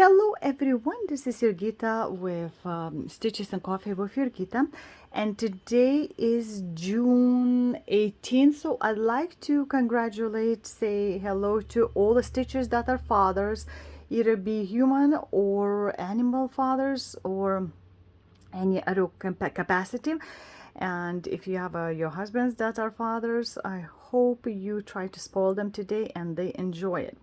Hello everyone, this is Jurgita with Stitches and Coffee with Jurgita, and today is June 18th, so I'd like to say hello to all the Stitchers that are fathers, either be human or animal fathers or any other capacity. And if you have your husbands that are fathers, I hope you try to spoil them today and they enjoy it.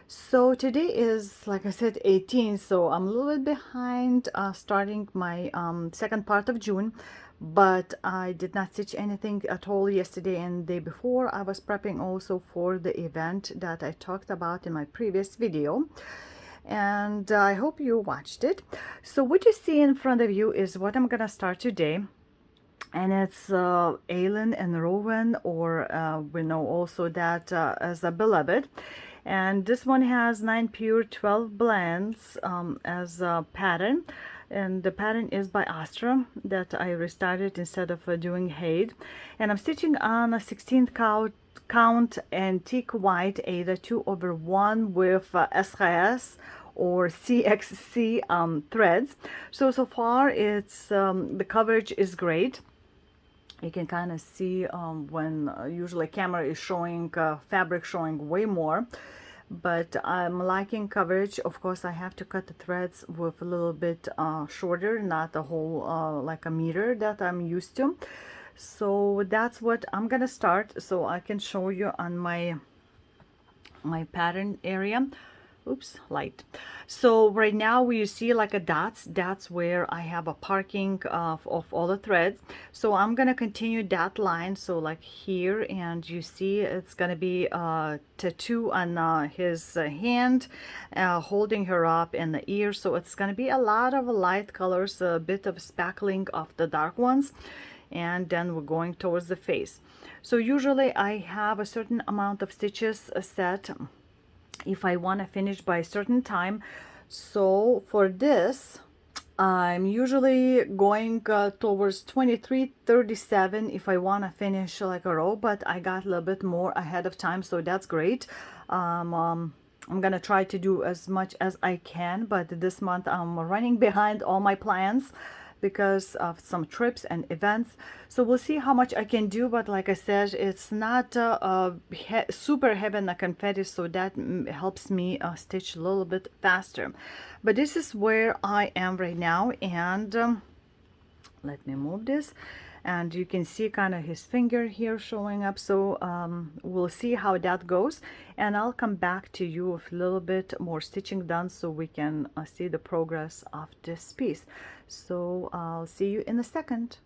So today is, like I said, 18, so I'm a little bit behind starting my second part of June, but I did not stitch anything at all yesterday and the day before. I was prepping also for the event that I talked about in my previous video, and I hope you watched it. So what you see in front of you is what I'm gonna start today, and it's Aylin and Rowan, or we know also that as a beloved. And this one has 9 pure 12 blends as a pattern, and the pattern is by Astra that I restarted instead of doing Haid. And I'm stitching on a 16th count antique white Aida 2/1 with SKS or CXC threads. So far it's the coverage is great. You can kind of see when usually camera is showing fabric showing way more, but I'm liking coverage. Of course I have to cut the threads with a little bit shorter, not a whole like a meter that I'm used to. So that's what I'm gonna start, so I can show you on my pattern area. Oops, light. So right now where you see like a dots, that's where I have a parking of all the threads. So I'm gonna continue that line, so like here, and you see it's gonna be a tattoo on his hand, holding her up in the ear. So it's gonna be a lot of light colors, a bit of spackling of the dark ones, and then we're going towards the face. So usually I have a certain amount of stitches set if I want to finish by a certain time. So for this I'm usually going towards 23:37 if I want to finish like a row, but I got a little bit more ahead of time, so that's great. I'm gonna try to do as much as I can, but this month I'm running behind all my plans because of some trips and events. So we'll see how much I can do, but like I said, it's not super heavy in the confetti, so that helps me stitch a little bit faster. But this is where I am right now, and let me move this, and you can see kind of his finger here showing up. So we'll see how that goes, and I'll come back to you with a little bit more stitching done so we can see the progress of this piece. So I'll see you in a second.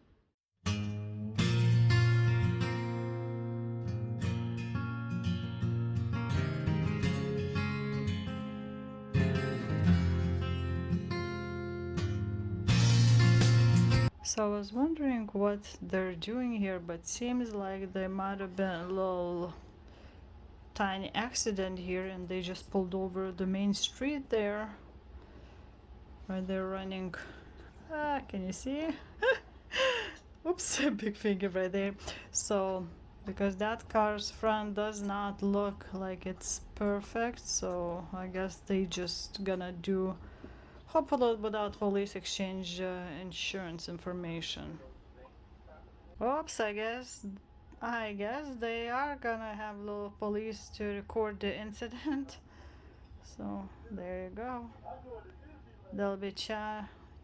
So I was wondering what they're doing here, but seems like there might have been a little tiny accident here and they just pulled over the main street there where they're running. Can you see? Oops, big finger right there. So because that car's front does not look like it's perfect, so I guess they just gonna do, hopefully without police, exchange insurance information. Oops, I guess they are gonna have little police to record the incident. So there you go. They'll be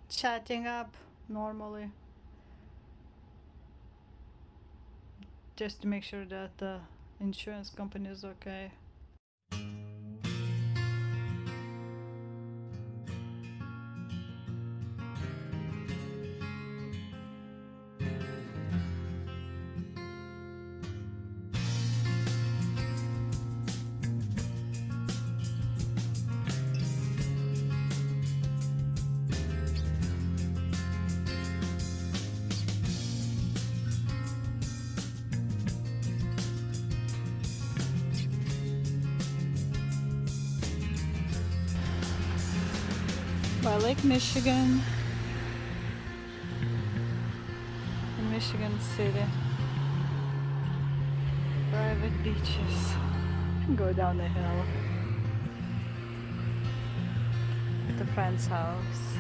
chatting up normally, just to make sure that the insurance company is okay. By Lake Michigan, in Michigan City. Private beaches. Go down the hill. at a friend's house.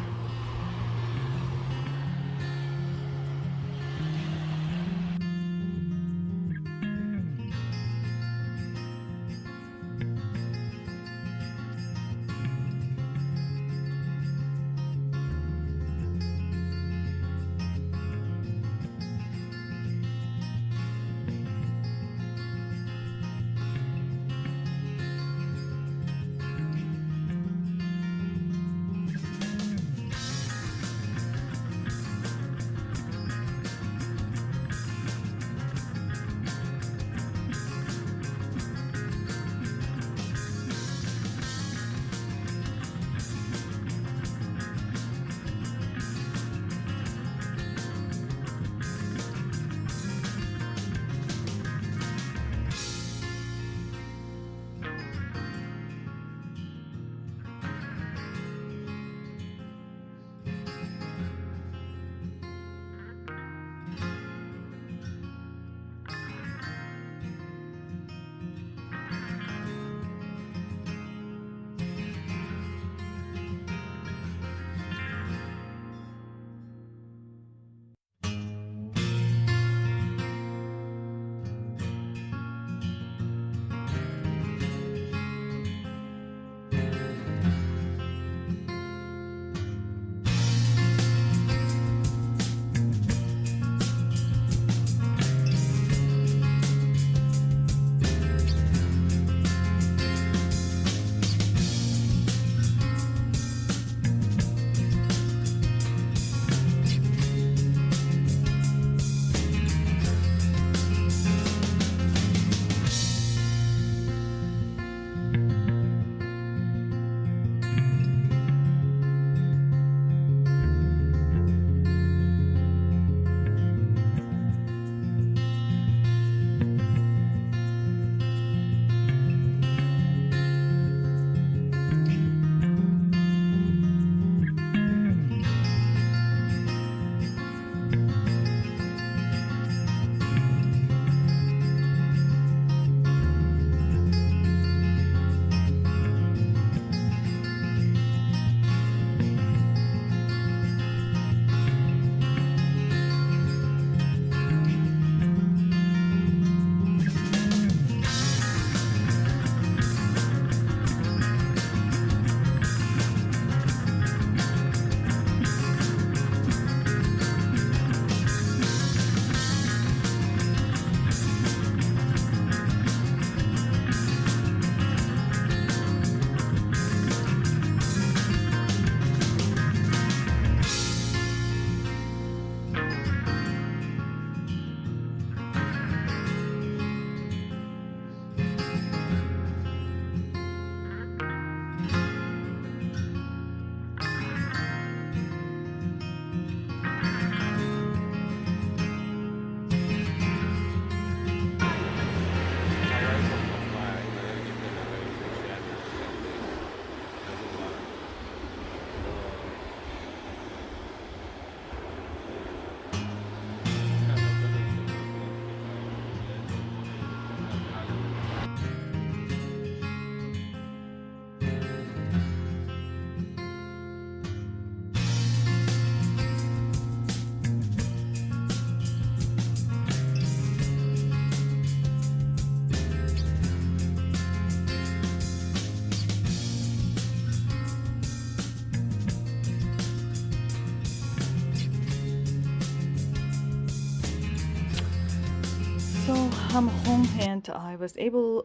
So I'm home and I was able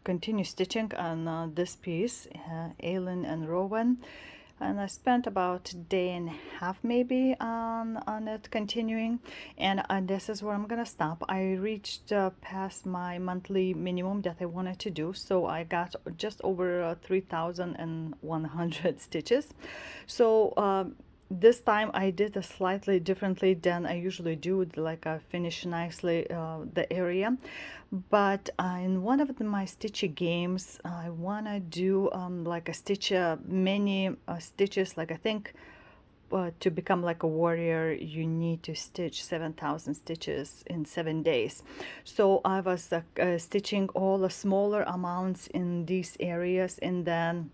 continue stitching on this piece, Aylin and Rowan, and I spent about a day and a half maybe on it continuing, and this is where I'm gonna stop. I reached past my monthly minimum that I wanted to do, so I got just over 3,100 stitches. So this time I did a slightly differently than I usually do, like I finish nicely the area. But in one of my stitchy games, I wanna do like a stitch many stitches. Like I think to become like a warrior, you need to stitch 7,000 stitches in 7 days. So I was stitching all the smaller amounts in these areas, and then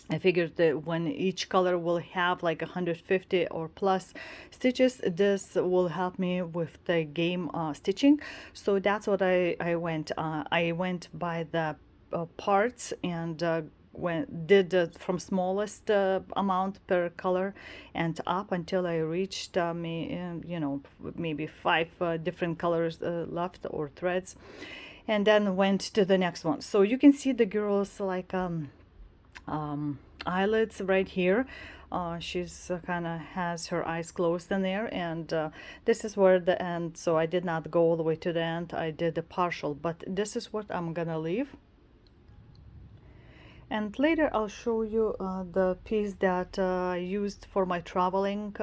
I figured that when each color will have like 150 or plus stitches, this will help me with the game stitching. So that's what I went by the parts, and did from smallest amount per color and up until I reached maybe five different colors left, or threads, and then went to the next one. So you can see the girls like eyelids right here. She's kind of has her eyes closed in there, and this is where the end. So I did not go all the way to the end. I did a partial, but this is what I'm gonna leave. And later I'll show you the piece that I used for my traveling,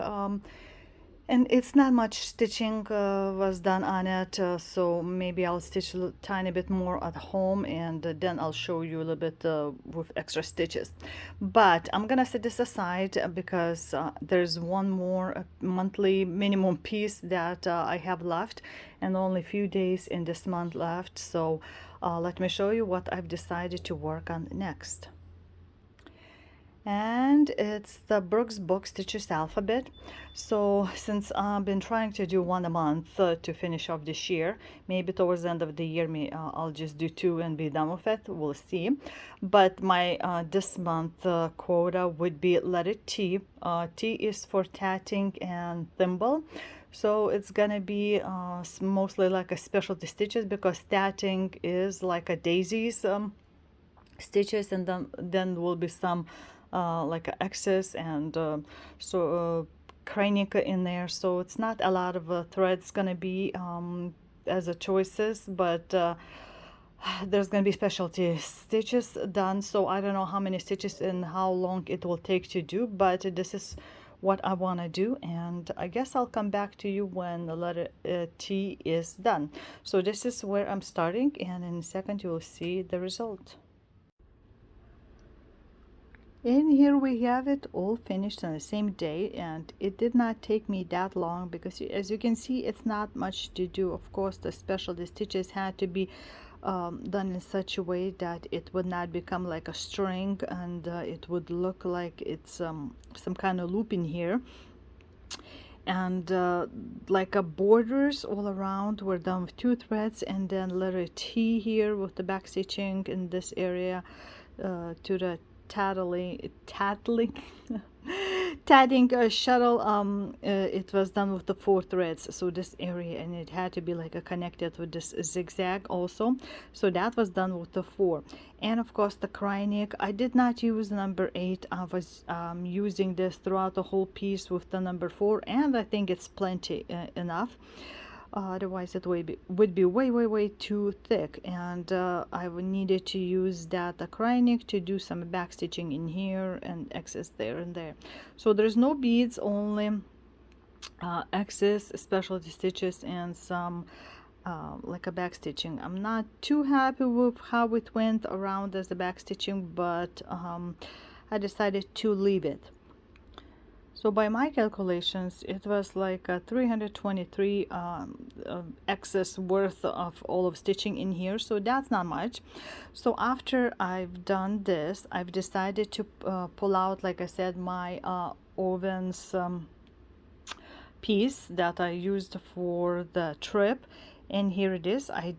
and it's not much stitching was done on it, so maybe I'll stitch a tiny bit more at home, and then I'll show you a little bit with extra stitches. But I'm gonna set this aside because there's one more monthly minimum piece that I have left, and only a few days in this month left. So let me show you what I've decided to work on next. And it's the Brooks Book Stitches Alphabet. So since I've been trying to do one a month to finish off this year, maybe towards the end of the year, I'll just do two and be done with it. We'll see. But my this month quota would be letter T. T is for tatting and thimble. So it's gonna be mostly like a specialty stitches, because tatting is like a daisies stitches, and then will be some like a excess, and Kranika in there. So it's not a lot of threads gonna be as a choices, but there's gonna be specialty stitches done. So I don't know how many stitches and how long it will take to do, but this is what I want to do, and I guess I'll come back to you when the letter T is done. So this is where I'm starting, and in a second you will see the result. And here we have it all finished on the same day, and it did not take me that long, because as you can see, it's not much to do. Of course, the specialty stitches had to be done in such a way that it would not become like a string, and it would look like it's some kind of loop in here. And like a borders all around were done with 2 threads, and then letter T here with the back stitching in this area to the tattling tatting shuttle. It was done with the 4 threads, so this area, and it had to be like a connected with this zigzag also, so that was done with the 4. And of course the cryonic, I did not use number 8. I was using this throughout the whole piece with the number 4, and I think it's plenty enough. Otherwise it would be way too thick, and I needed to use that acrylic to do some back stitching in here and excess there and there. So there's no beads, only excess specialty stitches and some like a back stitching. I'm not too happy with how it went around as the back stitching, but I decided to leave it. So by my calculations, it was like a 323 excess worth of all of stitching in here, so that's not much. So after I've done this, I've decided to pull out, like I said, my Owens piece that I used for the trip, and here it is. I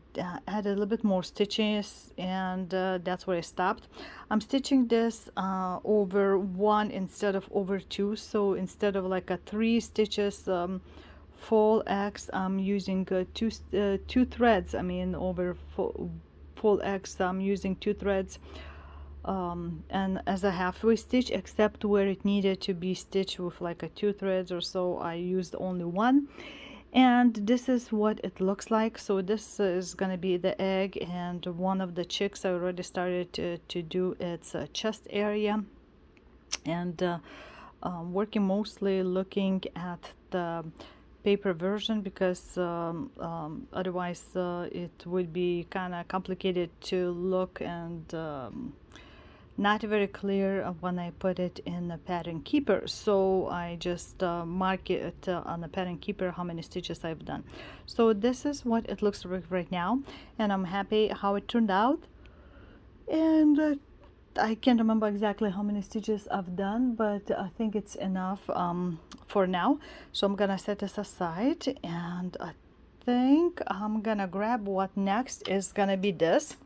added a little bit more stitches, and that's where I stopped. I'm stitching this over 1 instead of over 2, so instead of like a 3 stitches full X, I'm using two threads. I mean, over full X, I'm using 2 threads, and as a halfway stitch, except where it needed to be stitched with like a 2 threads or so, I used only 1. And this is what it looks like. So this is gonna be the egg, and one of the chicks I already started to do its chest area, and working mostly looking at the paper version, because otherwise it would be kind of complicated to look, and not very clear when I put it in the pattern keeper. So I just mark it on the pattern keeper how many stitches I've done. So this is what it looks like right now, and I'm happy how it turned out. And I can't remember exactly how many stitches I've done, but I think it's enough for now. So I'm gonna set this aside, and I think I'm gonna grab what next is gonna be this.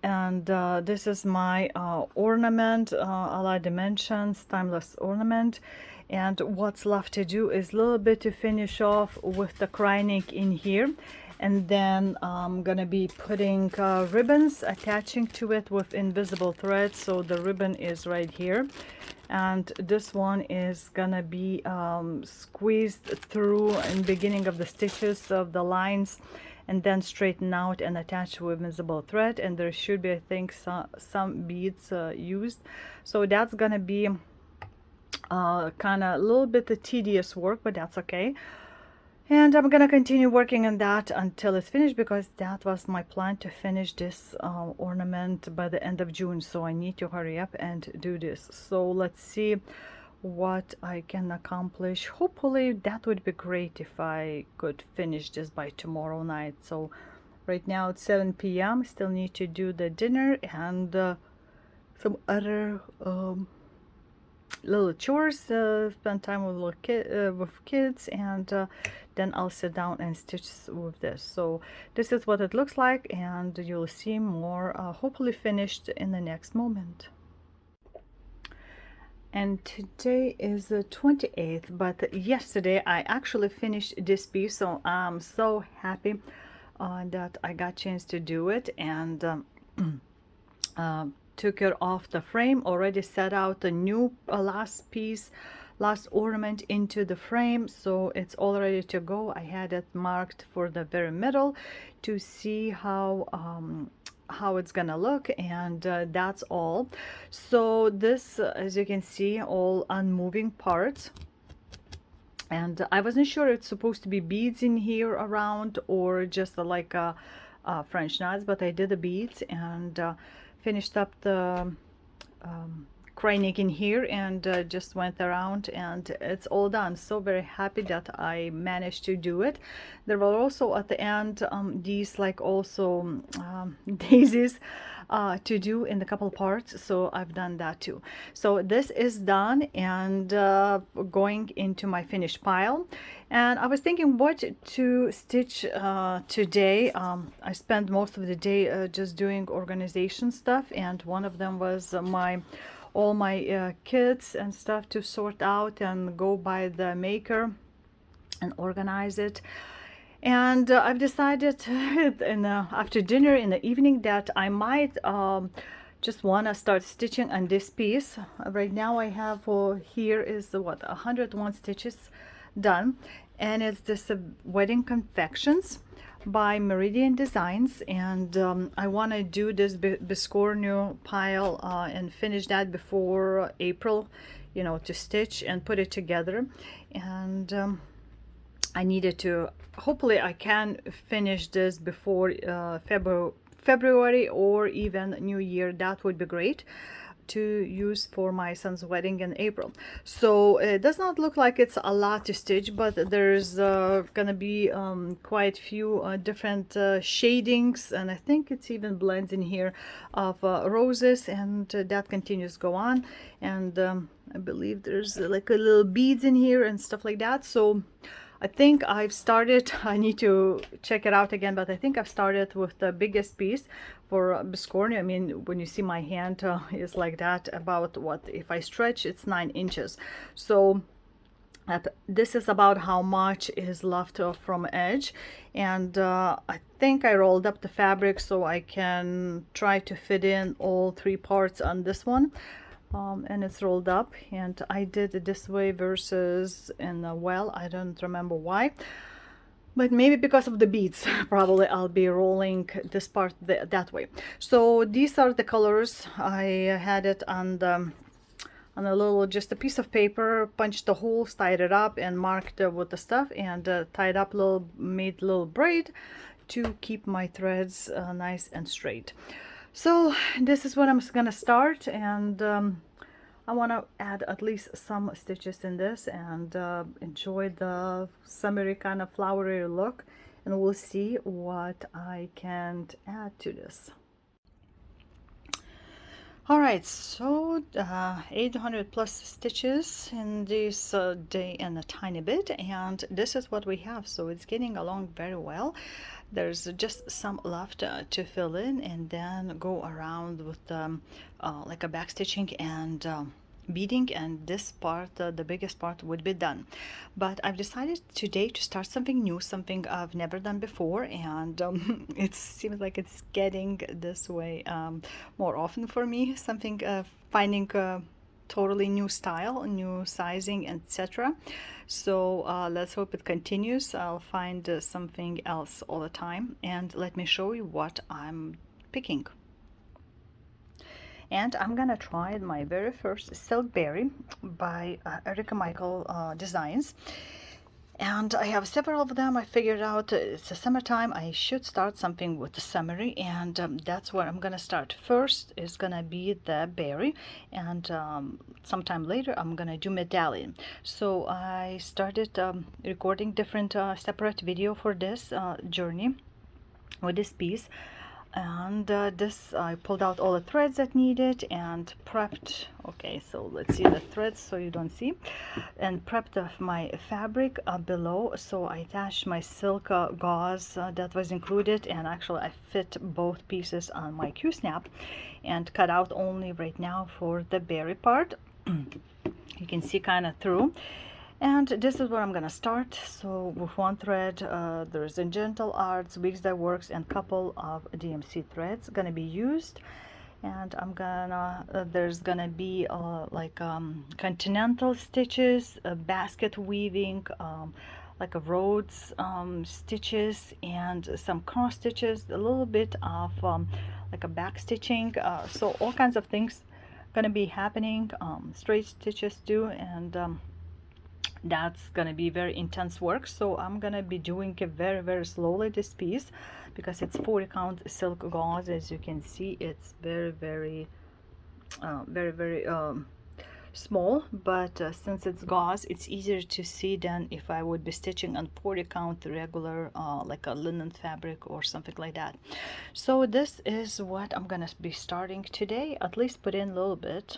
And this is my ornament, a la dimensions, timeless ornament. And what's left to do is a little bit to finish off with the cryonic in here, and then I'm gonna be putting ribbons attaching to it with invisible thread. So the ribbon is right here, and this one is gonna be squeezed through in the beginning of the stitches of the lines, and then straighten out and attach with invisible thread. And there should be, I think, some beads used. So that's gonna be kind of a little bit of tedious work, but that's okay. And I'm gonna continue working on that until it's finished, because that was my plan, to finish this ornament by the end of June. So I need to hurry up and do this. So let's see what I can accomplish. Hopefully that would be great if I could finish this by tomorrow night. So right now it's 7 p.m. Still need to do the dinner and some other little chores, spend time with with kids, and then I'll sit down and stitch with this. So this is what it looks like, and you'll see more hopefully finished in the next moment. And today is the 28th, but yesterday I actually finished this piece, so I'm so happy that I got a chance to do it. And took it off the frame, already set out the new last ornament into the frame, so it's all ready to go. I had it marked for the very middle to see how it's gonna look, and that's all. So this, as you can see, all unmoving parts, and I wasn't sure it's supposed to be beads in here around or just like French knots, but I did the beads and finished up the cryonic in here, and just went around, and it's all done. So very happy that I managed to do it. There were also at the end these like also daisies to do in the couple parts, so I've done that too. So this is done, and going into my finished pile. And I was thinking what to stitch today. I spent most of the day just doing organization stuff, and one of them was all my kits and stuff to sort out and go by the maker and organize it. And I've decided after dinner in the evening that I might just want to start stitching on this piece. Right now I have here is what, 101 stitches done, and it's this wedding confections by Meridian Designs, and I want to do this Biscornu pile and finish that before April, you know, to stitch and put it together. And I needed to, hopefully I can finish this before February or even New Year. That would be great to use for my son's wedding in April. So it does not look like it's a lot to stitch, but there's gonna be quite few different shadings, and I think it's even blends in here of roses, and that continues go on. And I believe there's like a little beads in here and stuff like that. So I think I've started, I need to check it out again, but I think I've started with the biggest piece for Biscornu. I mean, when you see my hand is like that, about what, if I stretch, it's 9 inches. So this is about how much is left from edge. And I think I rolled up the fabric so I can try to fit in all 3 parts on this one. And it's rolled up, and I did it this way versus in a well, I don't remember why, but maybe because of the beads. Probably I'll be rolling this part that way. So these are the colors. I had it on the on a little, just a piece of paper, punched the holes, tied it up, and marked with the stuff, and tied up little, made little braid to keep my threads nice and straight. So this is what I'm gonna start, and I want to add at least some stitches in this and enjoy the summery kind of flowery look, and we'll see what I can add to this. All right, so 800 plus stitches in this day and a tiny bit, and this is what we have. So it's getting along very well. There's just some left to fill in, and then go around with like a back stitching and beading, and this part, the biggest part, would be done. But I've decided today to start something new, something I've never done before, and it seems like it's getting this way more often for me. Something finding totally new style, new sizing, etc. So let's hope it continues. I'll find something else all the time, and let me show you what I'm picking. And I'm gonna try my very first Silk Berry by Erica Michael Designs. And I have several of them. I figured out it's a summertime, I should start something with the summery, and that's where I'm gonna start. First is gonna be the berry, and sometime later I'm gonna do medallion. So I started recording different separate video for this journey with this piece. And this, I pulled out all the threads that needed and prepped. Okay, so let's see the threads so you don't see, and prepped my fabric below. So I attached my silk gauze that was included, and actually I fit both pieces on my Q-snap and cut out only right now for the berry part. You can see kind of through. And this is where I'm gonna start. So with one thread, there's a Gentle Arts, Weeks That Works, and couple of DMC threads gonna be used. And I'm gonna, there's gonna be like continental stitches, basket weaving, like a Rhodes stitches, and some cross stitches, a little bit of like a back stitching. So all kinds of things gonna be happening, straight stitches too, and that's gonna be very intense work. So I'm gonna be doing it very slowly, this piece, because it's 40 count silk gauze. As you can see, it's very small, but since it's gauze, it's easier to see than if I would be stitching on 40 count regular like a linen fabric or something like that. So this is what I'm gonna be starting today. At least put in a little bit.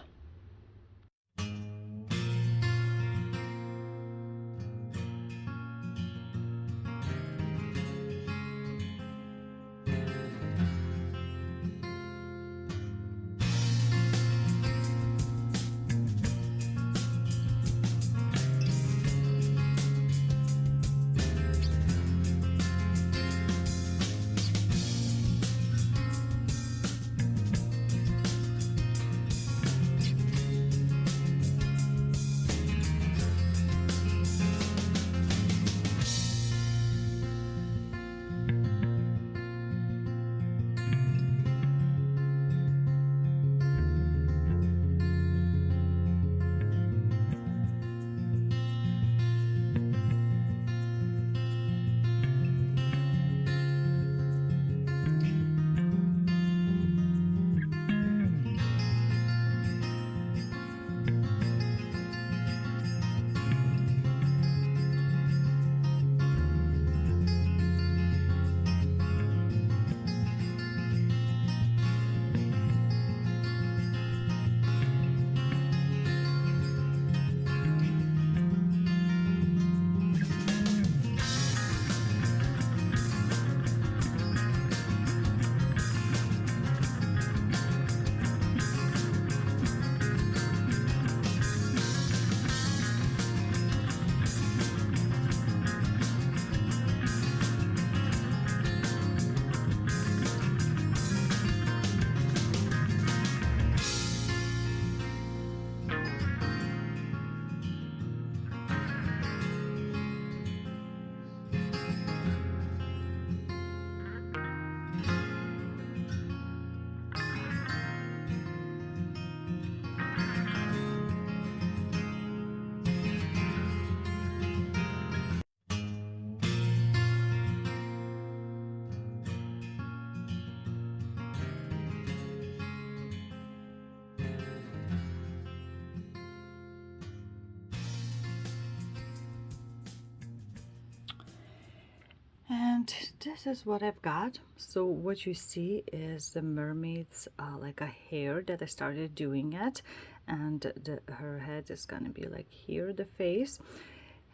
And this is what I've got. So what you see is the mermaid's like a hair that I started doing it, and her head is gonna be like here, the face,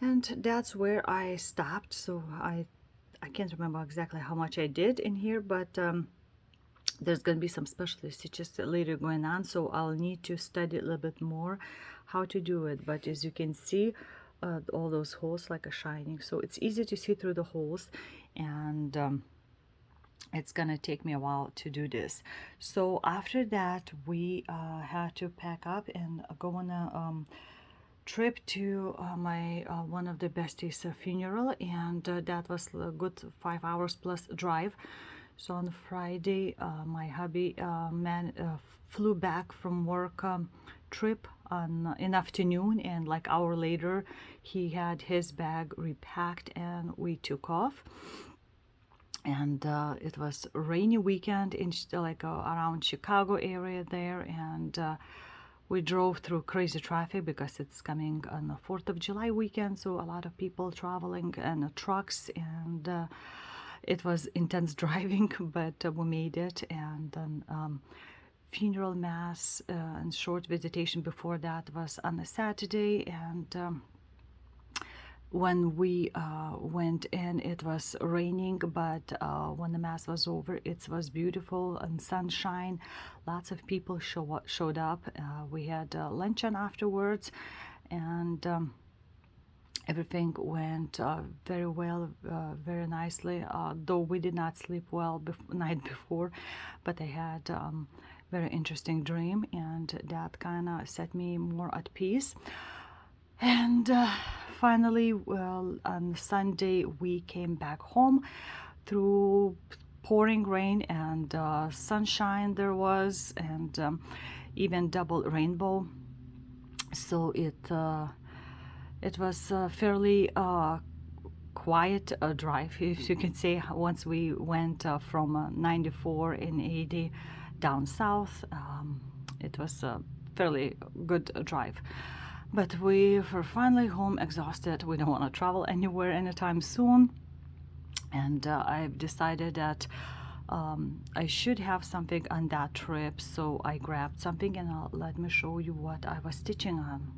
and that's where I stopped. So I can't remember exactly how much I did in here, but there's going to be some special stitches later going on, so I'll need to study a little bit more how to do it. But as you can see, all those holes like are shining, so it's easy to see through the holes, and it's gonna take me a while to do this. So after that, we had to pack up and go on a trip to my one of the besties' funeral, and that was a good 5 hours plus drive. So on Friday, my hubby flew back from work trip in afternoon, and like hour later, he had his bag repacked and we took off. And it was a rainy weekend in like around Chicago area there, and we drove through crazy traffic because it's coming on the 4th of July weekend, so a lot of people traveling and trucks, and it was intense driving, but we made it. And then funeral mass and short visitation before that was on a Saturday, and when we went in, it was raining, but when the mass was over, it was beautiful and sunshine. Lots of people showed up. We had luncheon afterwards, and everything went very well, very nicely, though we did not sleep well night before, but I had very interesting dream, and that kind of set me more at peace. And finally, well, on Sunday, we came back home through pouring rain and sunshine there was, and even double rainbow. So it was fairly quiet drive, if you can say, once we went from 94 and 80 down south. It was a fairly good drive. But we were finally home, exhausted. We don't want to travel anywhere anytime soon. And I've decided that I should have something on that trip. So I grabbed something, and let me show you what I was stitching on.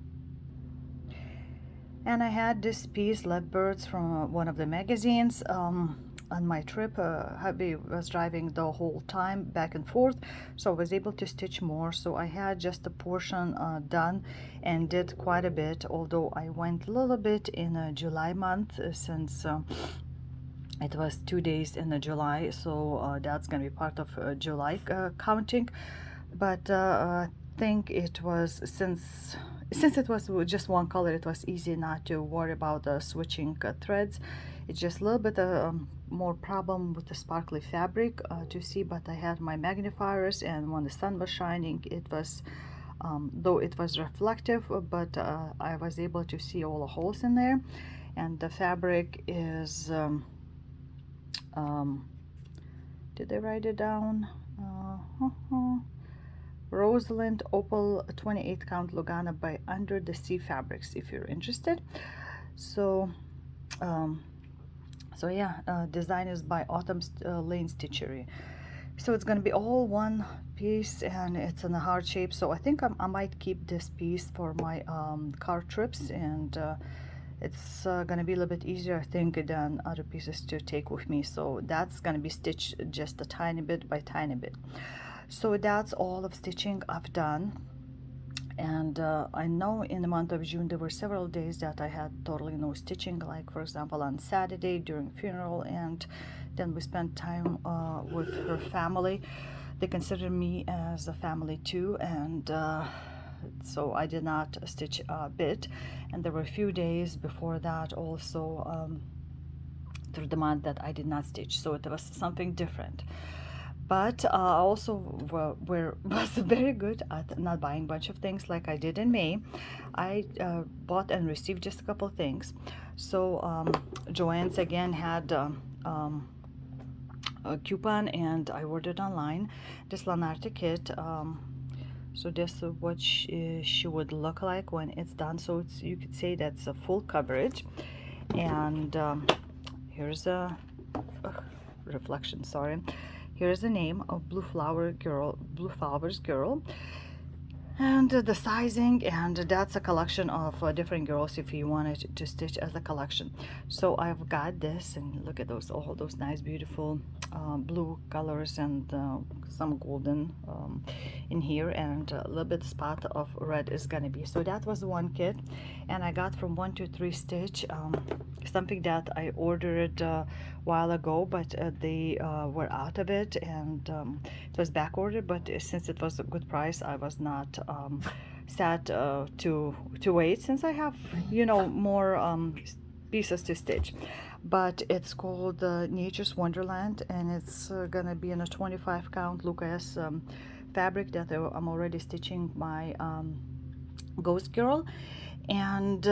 And I had this piece, Leadbirds, from one of the magazines. On my trip, hubby was driving the whole time back and forth, so I was able to stitch more. So I had just a portion done and did quite a bit, although I went a little bit in July month, since it was 2 days in July, so that's going to be part of July counting. But I think it was, since it was just one color, it was easy not to worry about switching threads. It's just a little bit more problem with the sparkly fabric to see, but I had my magnifiers, and when the sun was shining, it was though it was reflective, but I was able to see all the holes in there. And the fabric is did I write it down? Rosalind Opal 28 count Lugana by Under the Sea Fabrics, if you're interested. So so yeah, design is by Autumn Lane Stitchery. So it's going to be all one piece, and it's in a heart shape. So I think I might keep this piece for my car trips, and it's going to be a little bit easier, I think, than other pieces to take with me. So that's going to be stitched just a tiny bit by tiny bit. So that's all of stitching I've done. And I know in the month of June there were several days that I had totally no stitching, like for example on Saturday during funeral, and then we spent time with her family. They consider me as a family too, and so I did not stitch a bit. And there were a few days before that also through the month that I did not stitch, so it was something different. But also was very good at not buying a bunch of things like I did in May. I bought and received just a couple of things. So Joann's again had a coupon, and I ordered online this Lanarte kit. So this is what she would look like when it's done. So it's, you could say that's a full coverage. And here's a reflection, sorry. Here's the name of Blue Flowers Girl, and the sizing, and that's a collection of different girls if you wanted to stitch as a collection. So I've got this, and look at those, all those nice beautiful blue colors, and some golden in here, and a little bit spot of red is gonna be. So that was one kit, and I got from 123 Stitch, something that I ordered a while ago, but they were out of it, and it was back ordered, but since it was a good price, I was not sad to wait, since I have, you know, more pieces to stitch. But it's called Nature's Wonderland, and it's gonna be in a 25 count Lucas fabric that I'm already stitching my Ghost Girl, and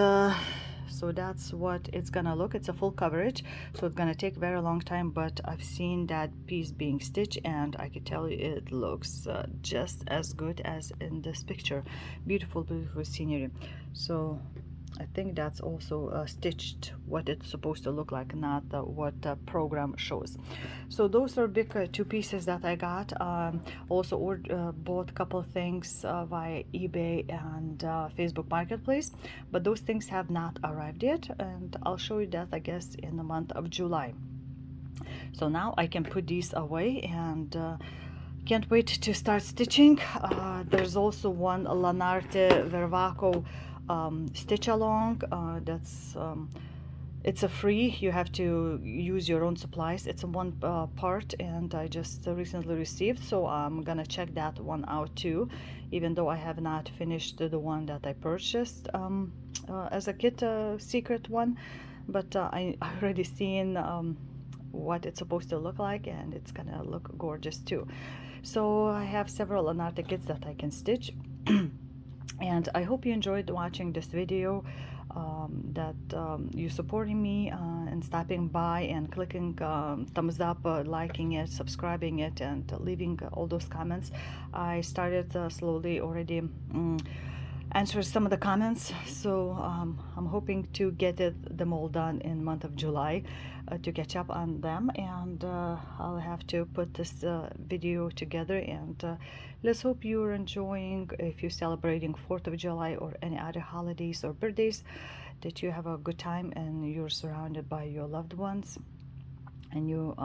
so that's what it's gonna look. It's a full coverage, so it's gonna take a very long time, but I've seen that piece being stitched, and I can tell you it looks just as good as in this picture. Beautiful, beautiful scenery. So I think that's also stitched what it's supposed to look like, not what the program shows. So those are big two pieces that I got. Also bought a couple of things via eBay and Facebook Marketplace, but those things have not arrived yet, and I'll show you that, I guess, in the month of July. So now I can put these away, and can't wait to start stitching. There's also one Lanarte Vervaco stitch along. It's a free, you have to use your own supplies. It's a one part, and I just recently received, so I'm gonna check that one out too, even though I have not finished the one that I purchased as a kit, secret one, but I already seen what it's supposed to look like, and it's gonna look gorgeous too. So I have several Lanarte kits that I can stitch. And I hope you enjoyed watching this video, that you supporting me and stopping by and clicking thumbs up, liking it, subscribing it, and leaving all those comments. I started slowly already answer some of the comments, so I'm hoping to get them all done in month of July, to catch up on them, and I'll have to put this video together, and let's hope you're enjoying, if you're celebrating 4th of July or any other holidays or birthdays, that you have a good time and you're surrounded by your loved ones, and you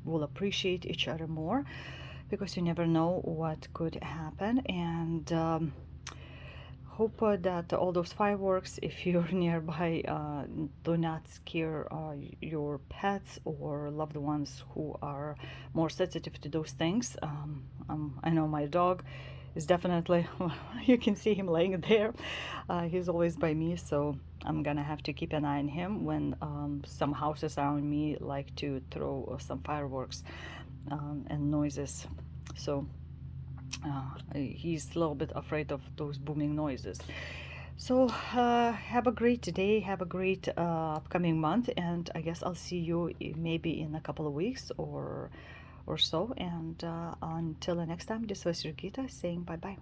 will appreciate each other more, because you never know what could happen. And hope that all those fireworks, if you're nearby, do not scare your pets or loved ones who are more sensitive to those things. I know my dog is definitely, you can see him laying there. He's always by me, so I'm gonna have to keep an eye on him when some houses around me like to throw some fireworks and noises. So he's a little bit afraid of those booming noises. So have a great day, have a great upcoming month, and I guess I'll see you maybe in a couple of weeks or so. And until the next time, this was Jurgita saying bye bye.